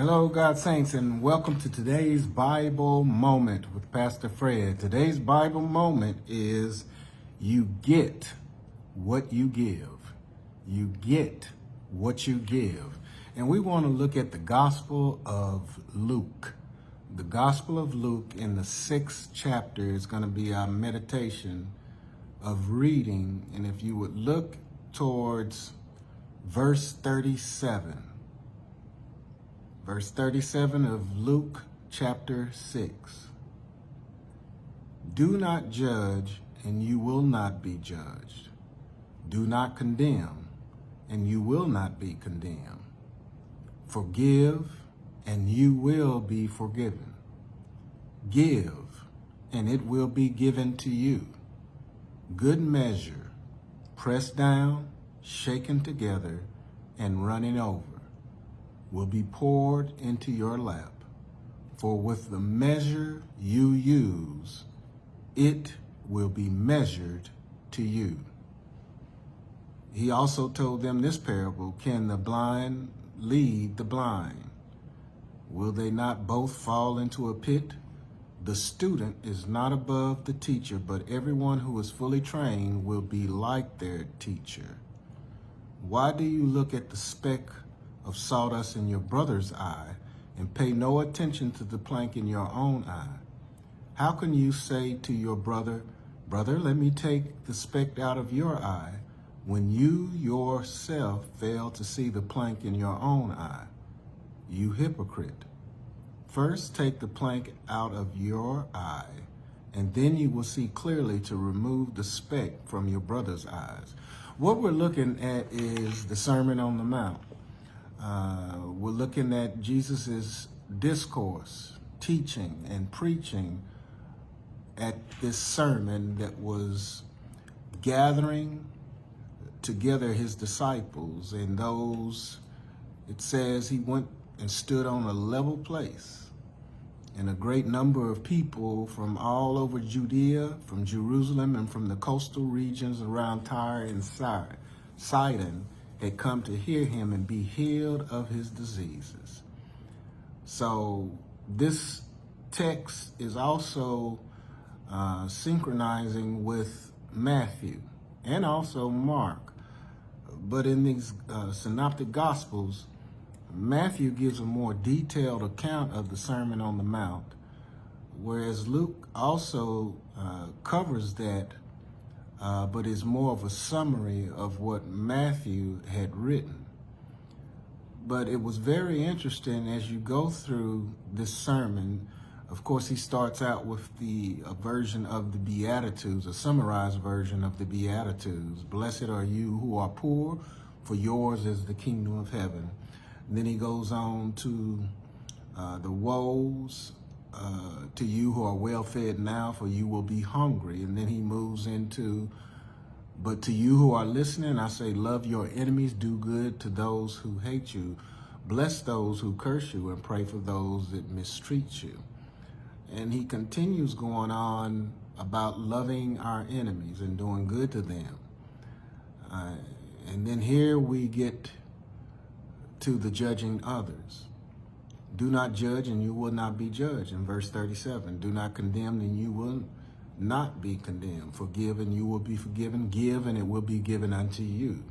Hello, God Saints, and welcome to today's Bible Moment with Pastor Fred. Today's Bible Moment is you get what you give. You get what you give. And we want to look at the Gospel of Luke. The Gospel of Luke in the 6th chapter is going to be our meditation of reading. And if you would look towards verse 37. Verse 37 of Luke chapter 6. Do not judge, and you will not be judged. Do not condemn, and you will not be condemned. Forgive, and you will be forgiven. Give, and it will be given to you. Good measure, pressed down, shaken together, and running over, will be poured into your lap. For with the measure you use, it will be measured to you. He also told them this parable: can the blind lead the blind? Will they not both fall into a pit? The student is not above the teacher, but everyone who is fully trained will be like their teacher. Why do you look at the speck of sawdust in your brother's eye and pay no attention to the plank in your own eye? How can you say to your brother, "Brother, let me take the speck out of your eye," when you yourself fail to see the plank in your own eye? You hypocrite. First take the plank out of your eye, and then you will see clearly to remove the speck from your brother's eyes. What we're looking at is the Sermon on the Mount. We're looking at Jesus's discourse, teaching and preaching at this sermon that was gathering together his disciples, and those, it says he went and stood on a level place, and a great number of people from all over Judea, from Jerusalem, and from the coastal regions around Tyre and Sidon had come to hear him and be healed of his diseases. So this text is also synchronizing with Matthew and also Mark. But in these synoptic gospels, Matthew gives a more detailed account of the Sermon on the Mount, whereas Luke also covers that, but is more of a summary of what Matthew had written. But it was very interesting as you go through this sermon. Of course, he starts out with a version of the Beatitudes, a summarized version of the Beatitudes. Blessed are you who are poor, for yours is the kingdom of heaven. And then he goes on to the woes to you who are well fed now, for you will be hungry. And then he moves into, but to you who are listening, I say, love your enemies, do good to those who hate you, bless those who curse you, and pray for those that mistreat you. And he continues going on about loving our enemies and doing good to them. And then here we get to the judging others. Do not judge, and you will not be judged. In verse 37, do not condemn, and you will not be condemned. Forgive, and you will be forgiven. Give, and it will be given unto you.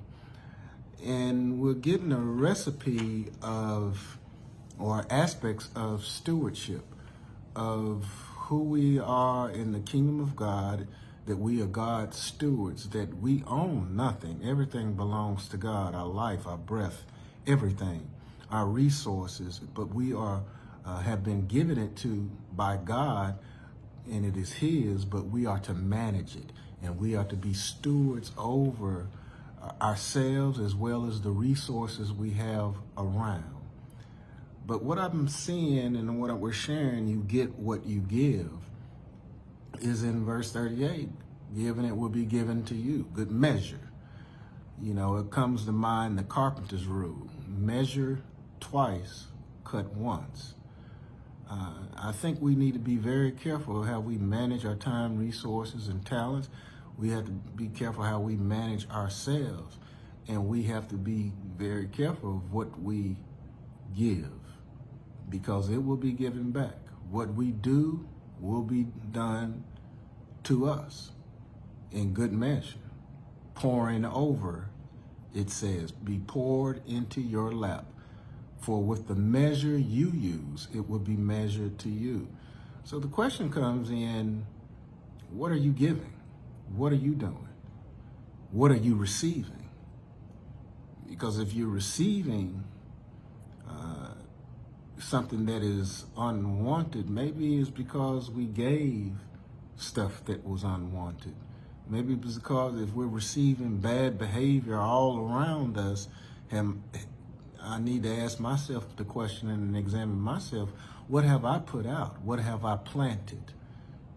And we're getting a recipe of, or aspects of stewardship, of who we are in the kingdom of God, that we are God's stewards, that we own nothing. Everything belongs to God, our life, our breath, everything, our resources, but we are have been given it to by God, and it is his, but we are to manage it, and we are to be stewards over ourselves as well as the resources we have around. But what I'm seeing and what we're sharing, you get what you give, is in verse 38. Give and it will be given to you. Good measure. You know, it comes to mind the carpenter's rule. Measure twice, cut once. I think we need to be very careful how we manage our time, resources, and talents. We have to be careful how we manage ourselves. And we have to be very careful of what we give. because it will be given back. What we do will be done to us in good measure. Pouring over, it says, be poured into your lap. For with the measure you use, it will be measured to you. So the question comes in, what are you giving? What are you doing? What are you receiving? Because if you're receiving something that is unwanted, maybe it's because we gave stuff that was unwanted. Maybe it's because if we're receiving bad behavior all around us, and I need to ask myself the question and examine myself, what have I put out? What have I planted?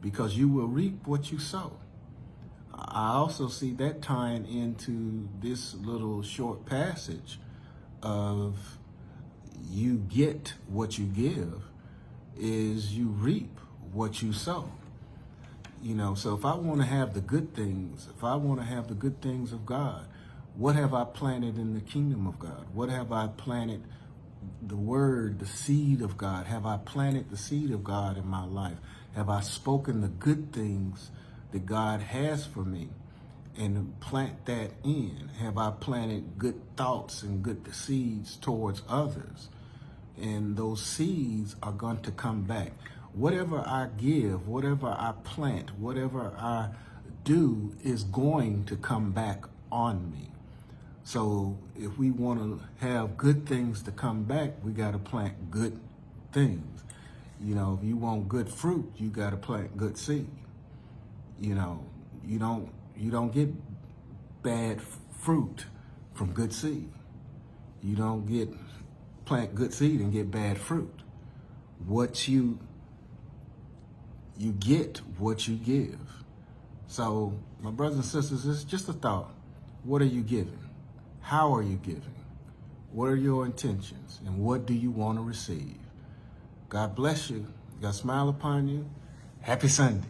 Because you will reap what you sow. I also see that tying into this little short passage of you get what you give is you reap what you sow. You know, so if I want to have the good things, if I want to have the good things of God, what have I planted in the kingdom of God? What have I planted? The word, the seed of God. Have I planted the seed of God in my life? Have I spoken the good things that God has for me and plant that in? Have I planted good thoughts and good seeds towards others? And those seeds are going to come back. Whatever I give, whatever I plant, whatever I do is going to come back on me. So if we want to have good things to come back, we got to plant good things. You know, if you want good fruit, you got to plant good seed. You know, you don't get bad fruit from good seed. You don't plant good seed and get bad fruit. What you get what you give. So, my brothers and sisters, it's just a thought. What are you giving? How are you giving? What are your intentions? And what do you want to receive? God bless you. God smile upon you. Happy Sunday.